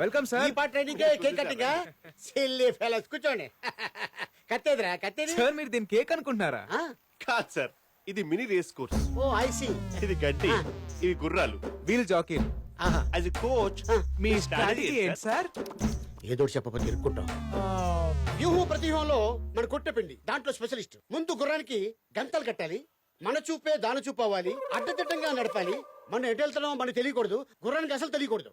Welcome ఈ sir. పాట training cake cutting silly fellows కూర్చోండి. కత్తేదిరా కత్తేది. సార్ మీరు దీని కేక్ అనుకుంటున్నారా? ఆ? కాదు సార్, ఇది mini race course. Oh I see. ఇది గడ్డి, ఇవి గుర్రాలు. Wheel jockey. ఆహా. యాజ్ కోచ్ మీ స్ట్రాటజీ ఏంటి సార్? ఏదో చెప్పకపోతే ఇరుక్కుంటాం. వ్యూహం ప్రతివ్యూహంలో మన కొట్టపిండి దాంట్లో స్పెషలిస్ట్. ముందు గుర్రానికి గంతలు కట్టాలి, మన చూపే దాని చూపు అవ్వాలి, అడ్డదిడ్డంగా నడపాలి. మనం ఎటు వెళ్తున్నామో మనకు తెలియకూడదు, గుర్రానికి అసలు తెలియకూడదు.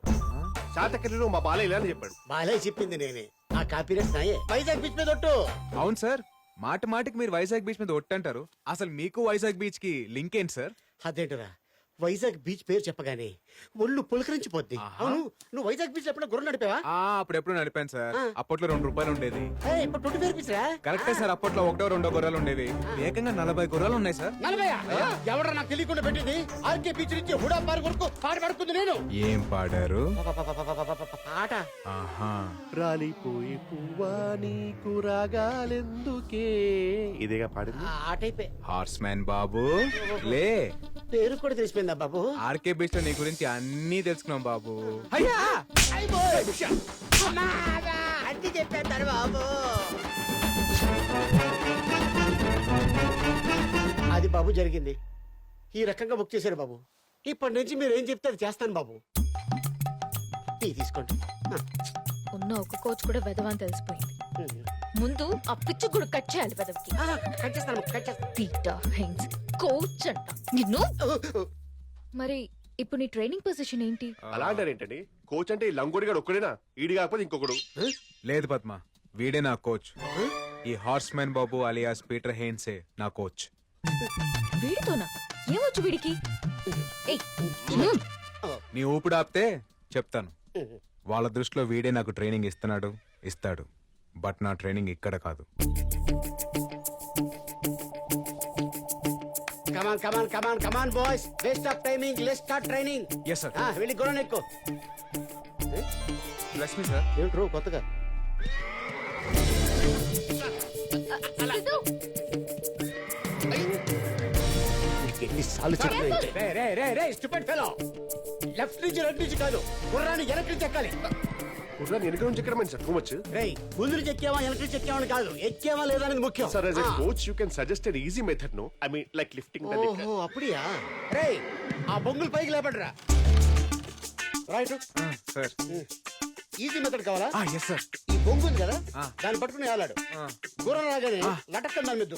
శాతకర్ణిలో మా బాలయ్య ఇలా అని చెప్పాడు. బాలే చెప్పింది నేనే. ఆ కాపీరెస్ నాయే. వైజాగ్ బీచ్ మీద ఒట్టు. అవును సార్, మాట మాటికి మీరు వైజాగ్ బీచ్ మీద ఒట్టంటారు. అసలు మీకు వైజాగ్ బీచ్ కి లింక్ ఏంటి సార్? అదేంటరా వైజాగ్ బీచ్ పేరు చెప్పగానే ఒళ్ళు పులకరించిపోద్ది. అవును, నువ్వు వైజాగ్ బీచ్ ఎప్పుడో గుర్రం నడిపావా? అప్పుడెప్పుడు నడిపాను సార్. అప్పట్లో ₹2 ఉండేది. ఇప్పుడు 24 రూపీస్ రా. కరెక్టే సార్, అప్పట్లో 1-2 గుర్రాలు ఉండేవి. ఏకంగా 40 గుర్రాలు ఉన్నాయి సార్. 40? ఎవడ నాకు తెలియకుండా పెట్టింది? ఆర్కే బీచ్ నుంచి హుడా పార్క్ వరకు పాట పాడుకుంది నేను. ఏం పాడారు? పాట ఆహా, రాలిపోయి పువ్వా నీకు రాగాలెందుకే, ఇదేగా పాడింది. ఆట అయిపోయి హార్స్ మ్యాన్ బాబు లే. పేరు కూడా తెలిసిపోయిందా బాబు? ఆర్కే బీచ్ లో నీ గురించి అన్నీ తెలుసుకున్నాం బాబు. అన్ని చెప్పేస్తారు బాబు. అది బాబు జరిగింది. ఈ రకంగా బుక్ చేశారు బాబు. ఇప్పటి నుంచి మీరు ఏం చెప్తే అది చేస్తాను బాబు. టీ తీసుకోండి. ఉన్న ఒక కోచ్ కూడా వెదవని తెలిసిపోయింది. ముందు ఆ పిచ్చి కూడా కట్ చేయాలి వెదవికి. కట్ చేస్తాను, కట్ చేస్తాను. పీటర్ హెయిన్స్ కోచ్ అంట నిన్ను. మరి ఇప్పుడు నీ ట్రైనింగ్ పొజిషన్ ఏంటి? అలా అంటారేంటండి? కోచ్ అంటే ఈ లంగోడిగాడు ఒక్కడేనా? ఈడి కాకపోతే ఇంకొకడు. లేదు పద్మ, వీడే నా కోచ్. ఈ హార్స్ మ్యాన్ బాబు అలియాస్ పీటర్ హెయిన్సే నా కోచ్. వీడితోనా? ఏమొచ్చు వీడికి? ఏయ్, నీ ఊపిడి ఆపితే చెప్తాను. వాళ్ళ దృష్టిలో వీడే నాకు ట్రైనింగ్ ఇస్తాడు. బట్ నా ట్రైనింగ్ ఇక్కడ కాదు. Come on, boys. Waste of timing. Let's start training. Yes, sir. వెళ్ళి గుర్రం ఎక్కు. Bless me sir. ఏంట్రో కొత్తగా? సిద్ధు, ఎన్నిసార్లు చెప్పాను? Stupid fellow. లెఫ్ట్ నుంచి రైట్ నుంచి కాదు, గుర్రాన్ని వెనక్కి నుంచి ఎక్కాలి. గుర్రాన్ని వెనక నుంచి ఎక్కడమని సార్ టూ మచ్. రేయ్, ముందు నుంచి ఎక్కావా వెనక నుంచి ఎక్కావా అని కాదు, ఎక్కావా లేదా అనేది ముఖ్యం. Sir as a coach you can suggest an easy method. No I mean like lifting the leg. ఓహో అప్పుడియా? రేయ్, ఆ బొంగులు పైకి లేపడరా. రైట్. సార్. ఈజీ మెథడ్ కావాలా? Yes sir. ఈ బొంగు ఉంది కదా, ఆ. దాన్ని పట్టుకుని వేలాడు. గుర్రం రాగానే లటక్కని దాని మీద.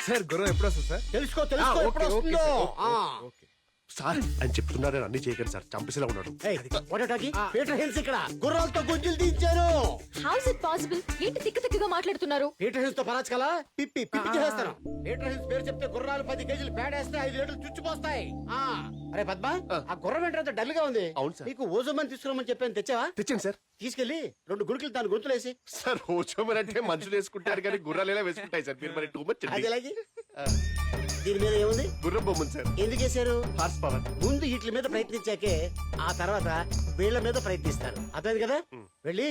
సార్ గుర్రం ఎప్పుడు వస్తుంది సార్? తెలుసుకో ఓకే, ఎప్పుడు ఓకే, వస్తుందో. Okay, okay. సార్ అని చెప్తున్నారని అన్ని చేయకండి సార్, చంపేసేలా ఉన్నాడు. పీటర్ హెన్స్ ఇక్కడ గుర్రాలతో గుంజులు తీయించారు. How is it possible? ఏంటి తిక్కగా మాట్లాడుతున్నారు? పీటర్ హెన్స్ తో పరాచకలా పిప్పి చేస్తాను. పీటర్ హెన్స్ పేరు చెప్తే గుర్రాలు 10 కేజీలు పేడేస్తే 5 లీటర్లు చుచ్చిపోస్తాయి. అరే పద్మ, ఆ గుర్రం ఏంటంటే డల్ గా ఉంది. అవును సార్. నీకు ఓజోమని తీసుకురామని చెప్పాను, తెచ్చావా? తెచ్చండి సార్. తీసుకెళ్లి 2 గుడికలు దాని గొంతులేసి. సార్ హోచోమర్ అంటే మనుషులు వేసుకుంటారు కానీ గుర్రాలు ఎలా వేసుకుంటాయి సార్? మీరు మరి టూ మచ్. అది ఎలాగి? దీని మీద ఏముంది? గుర్రం బొమ్మను సార్. ఎందుకు వేశారు? Horse power. ముందు వీటి మీద ప్రయత్నించాకే ఆ తర్వాత వీళ్ళ మీద ప్రయత్నిస్తారు. అర్థమైంది కదా? వెళ్ళి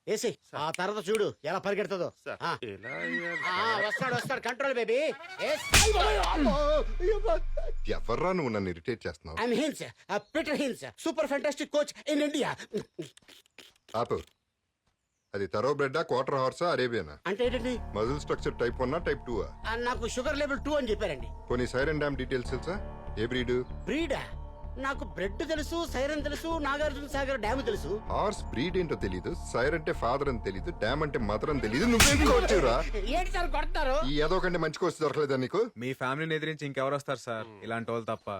వేసి ఆ తర్వాత చూడు ఎలా పరిగెడుతుందో. ఆ. వస్తాడు కంట్రోల్ బేబీ. ఎవర్రా నువ్వు నన్ను ఇరిటేట్ చేస్తున్నావు? I'm Hinds, Peter Hinds, super fantastic coach in India. ఆపు. అది తరో బ్రెడ్డా, క్వార్టర్ హార్సా, అరేబియనా? అంటే ఏంటండి? Muscle structure type 1 type 2? నాకు షుగర్ లెవెల్ 2 అని చెప్పారండి. కొన్ని సైరన్ డ్యామ్ డీటెయిల్స్ తెలుసా? ఏ బ్రీడ్? బ్రీడా? నాకు బ్రెడ్ తెలుసు, సైరన్ తెలుసు, నాగార్జున సాగర్ డ్యామ్ తెలుసు. హార్స్ బ్రీడ్ ఏంటో తెలీదు, సైర్ అంటే ఫాదర్ అని తెలీదు, డ్యామ్ అంటే మదర్ అని తెలీదు. నువ్వేం కోచ్చురా? ఏంటి సార్ కొడతారు? ఈ ఏదో కంటే మంచి కోచ్ దొరకలేదా నీకు? మీ ఫ్యామిలీని ఎదిరించి ఇంకెవరు వస్తారు సార్ ఇలాంటి వాళ్ళు తప్ప?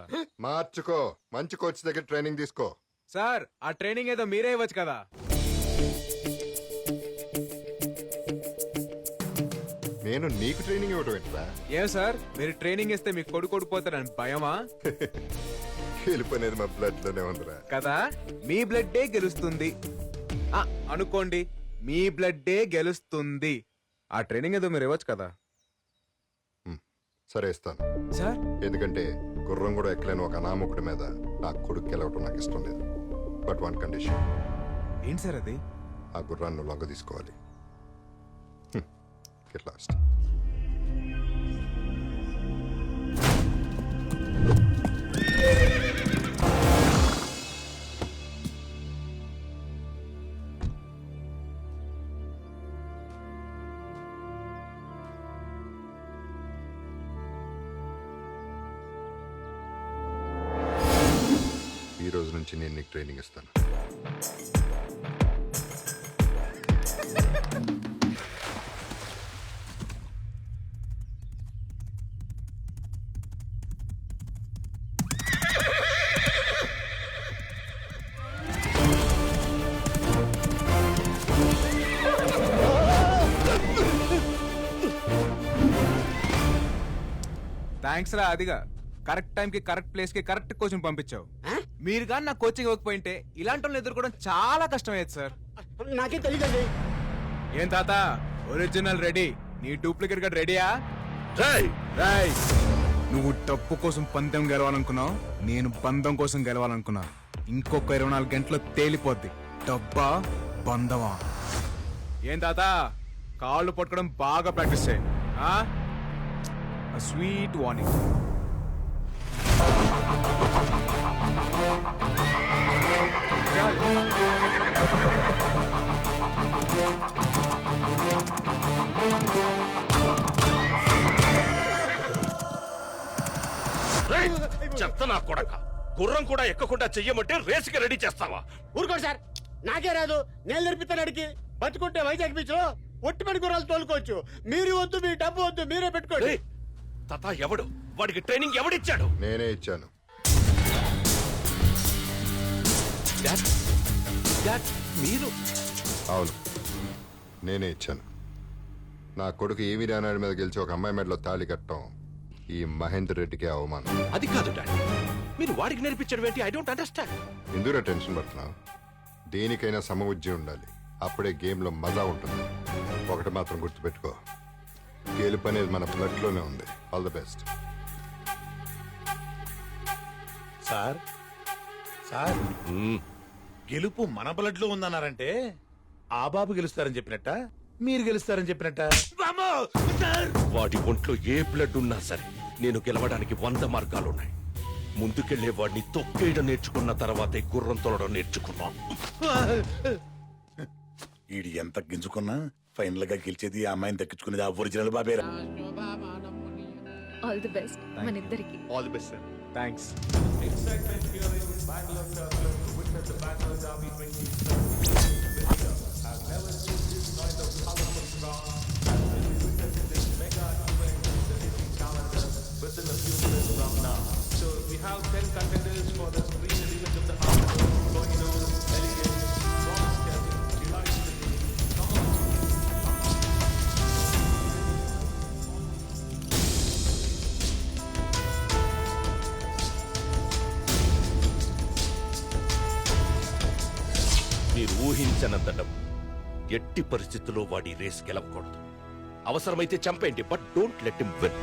మార్చుకో, మంచి కోచ్ దగ్గర ట్రైనింగ్ తీసుకో. సార్ ఆ ట్రైనింగ్ ఏదో మీరే ఇవ్వచ్చు కదా. నేను నీకు ట్రైనింగ్ ఇవ్వడం ఏంట్రా? ఏం సార్ మీరు ట్రైనింగ్ ఇస్తే మీకు కొడుకోడిపోతారని భయమా? గెలుపనేది మా బ్లడ్ లోనే ఉందిరా. కదా, మీ బ్లడ్డే గెలుస్తుంది అనుకోండి. మీ బ్లడ్డే గెలుస్తుంది. ఆ ట్రైనింగ్ ఏదో మీరు ఇవ్వచ్చు కదా. సరే ఇస్తాను సార్. ఎందుకంటే గుర్రం కూడా ఎక్కలేని ఒక అనామకుడి మీద నా కొడుకు గెలవటం నాకు ఇష్టం లేదు. But 1 condition. ఏంటి సార్ అది? ఆ గుర్రాన్ని లొంగ తీసుకోవాలి. Get lost. నుంచి నేను నీకు ట్రైనింగ్ ఇస్తాను. థ్యాంక్స్ రా అదిగా కరెక్ట్ టైం కి కరెక్ట్ ప్లేస్ కి కరెక్ట్ కోచింగ్ పంపించావు. మీరు కానీ నాకు కోచింగ్ ఇవ్వకపోయింటే ఇలాంటి వాళ్ళని ఎదుర్కోవడం చాలా కష్టమయ్యేది సార్. నాకేం తెలియదండి. ఏం తాత ఒరిజినల్ రెడీ, నీ డూప్లికేట్ గా రెడీయా? రేయ్, రాయ్, నువ్వు డబ్బు కోసం పందెం గెలవాలనుకున్నావు, నేను బంధం కోసం గెలవాలనుకున్నా. ఇంకొక 24 గంటల్లో తేలిపోద్ది డబ్బా బంధమా. ఏం తాత కాళ్ళు పట్టుకోవడం బాగా ప్రాక్టీస్ చేయి. Sweet warning. రేయ్, చెత్త నా కొడక. గుర్రం కూడా ఎక్కకుండా చెయ్యమంటే రేసుకి రెడీ చేస్తావా? ఊరుకోండి సార్, నాకే రాదు. నేను నేర్పిస్తాను అడిగి. బతుకుంటే వైజాగ్ బీచ్ లో ఒట్టి పడి గుర్రాలు తోలుకోవచ్చు. మీరు వద్దు, మీ డబ్బు వద్దు, మీరే పెట్టుకోండి. రేయ్, తాత ఎవడు? వాడికి ట్రైనింగ్ ఎవడిచ్చాడు? నేనే ఇచ్చాను. మీరు? అవును, నేనే ఇచ్చాను. నా కొడుకు ఏమి రానాడి మీద గెలిచి ఒక అమ్మాయి మెడలో తాళి కట్టడం ఈ మహేందర్ రెడ్డికి అవమానం. అది కాదు డాడీ, మీరు వాడికి నేర్పించడం ఏంటి? I don't understand. ఎందుకు టెన్షన్ పడుతున్నావు? దేనికైనా సమబుద్ధి ఉండాలి, అప్పుడే గేమ్లో మజా ఉంటుంది. ఒకటి మాత్రం గుర్తుపెట్టుకో, గెలుపు అనేది మన బ్లడ్లోనే ఉంది. All the best. Sir sir గెలుపు మన బ్లడ్ లో ఉందన్నారంటే ఆ బాబు గెలుస్తారని చెప్పినట్ట, మీరు గెలుస్తారని చెప్పినట్ట? వాడి ఒంట్లో ఏ బ్లడ్ ఉన్నా సరే నేను గెలవడానికి 100 మార్గాలున్నాయి. ముందుకెళ్లే వాడిని తొక్కేయడం నేర్చుకున్న తర్వాతే గుర్రం తొలడం నేర్చుకున్నా. ఈడు ఎంత గింజుకున్నా ఫైనల్ గా గెలిచేది ఆ అమ్మాయిని దక్కించుకునేది ఆ ఒరిజినల్ బాబేరా. ఆల్ ది బెస్ట్ మన ఇద్దరికి. All the best sir. Thanks. మీరు ఊహించనంత డబ్బు. ఎట్టి పరిస్థితుల్లో వాడి రేస్ గెలవకూడదు. అవసరమైతే చంపేయండి, but don't let him win.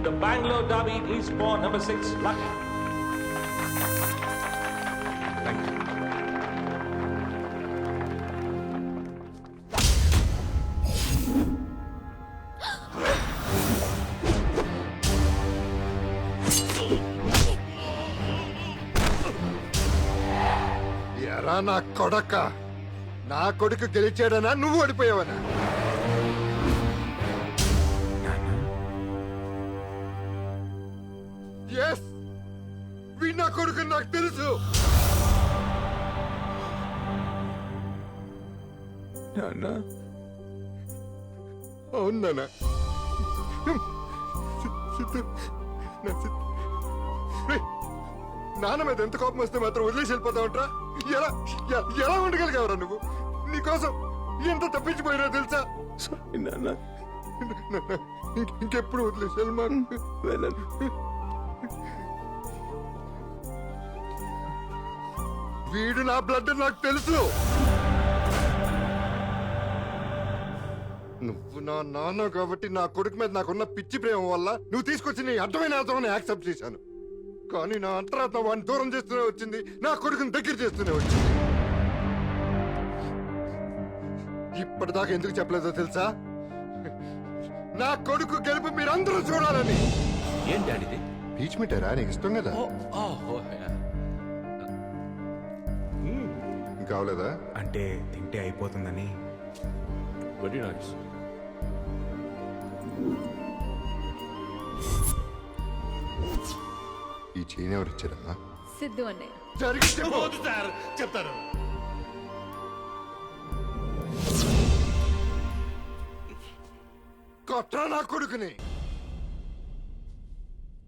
The Bangalore Derby is for number 6, Lucky. Thank you. ఎరా నా కొడక, నా కొడుకు గెలిచాడనా నువ్వు ఓడిపోయావనా? ఎస్, వీడు నా కొడుకు, నాకు తెలుసు. నాన్న, అవును నాన్న. రేయ్, నాన్న మీద ఎంత కోపం వస్తే మాత్రం వదిలేసి వెళ్ళిపోతావంట్రా? ఎలా ఎలా ఉండగలిగావరా నువ్వు? నీకోసం ఎంత తప్పించిపోయినా తెలుసా? సారీ నాన్న. నాన్న, ఇంకెప్పుడు వదిలేసి వెళ్ళను. వీడు నా బ్లడ్ నాకు తెలుసు. నువ్వు నా నాన్న కాబట్టి నా కొడుకు మీద నాకున్న పిచ్చి ప్రేమ వల్ల నువ్వు తీసుకొచ్చి నీ అర్థమైన అర్థమని యాక్సెప్ట్ చేశాను. కానీ నా అంతరాత్మ వాడిని దూరం చేస్తూనే వచ్చింది, నా కొడుకుని దగ్గర చేస్తూనే వచ్చింది. ఇప్పటిదాకా ఎందుకు చెప్పలేదో తెలుసా? నా కొడుకు గెలుపు మీరందరూ చూడాలని. ఏం డాడీది? పీచ్ మిఠారా నీకు ఇష్టం కదా? ఇంకా అవలేదా? అంటే తింటే అయిపోతుందని. Very nice. ఈ చైన్ ఎవరు ఇచ్చారమ్మా? సిద్ధు అన్నయ్య. జరిగి చెప్పు. వద్దు సార్, చెప్తాను. కొట్రా నా కొడుకుని.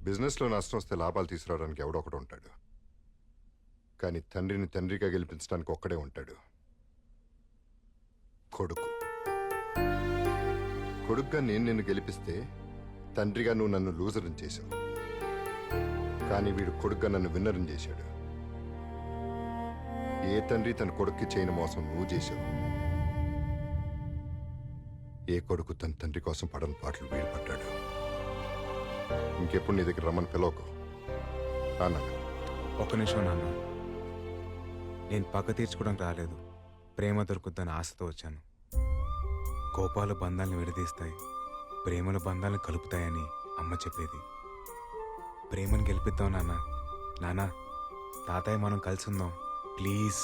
బిజినెస్ లో నష్టం వస్తే లాభాలు తీసుకురావడానికి ఎవడో ఒకడు ఉంటాడు, కానీ తండ్రిని తండ్రిగా గెలిపించడానికి ఒక్కడే ఉంటాడు, కొడుకు. కొడుకుగా నేను నిన్ను గెలిపిస్తే తండ్రిగా నువ్వు నన్ను లూజర్ని చేశావు, కానీ వీడు కొడుకుగా నన్ను విన్నరం చేశాడు. ఏ తండ్రి తన కొడుక్కి చేయని మోసం నువ్వు చేశావు. ఏ కొడుకు తన తండ్రి కోసం పడని పాటలు వీడు పడ్డాడు. ఇంకెప్పుడు నీ దగ్గర రమ్మని పిలవకు అన్న. ఒక్క నిమిషం నాన్న, నేను పక్క తీర్చుకోవడానికి రాలేదు, ప్రేమ దొరుకుద్దని ఆశతో వచ్చాను. కోపాలు బంధాలను విడదీస్తాయి, ప్రేమలు బంధాలను కలుపుతాయని అమ్మ చెప్పేది. ప్రేమను గెలిపిద్దాం నాన్న. నాన్న, తాతయ్య మనం కలిసి ఉందాం ప్లీజ్.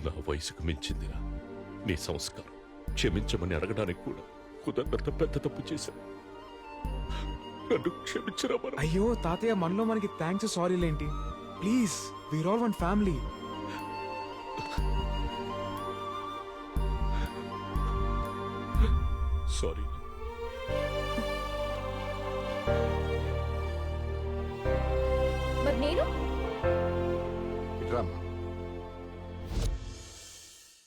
నా వయసుకు మించిందిరా నీ సంస్కారం. క్షమించమని అడగడానికి కూడా కుదరనంత పెద్ద తప్పు చేశాను. నన్ను క్షమించరా మనం. అయ్యో తాతయ్య, మనలో మనకి థ్యాంక్స్ సారీలేంటి, please, we are all one family. Sorry. మరి నేను ఇట్రామ్మా.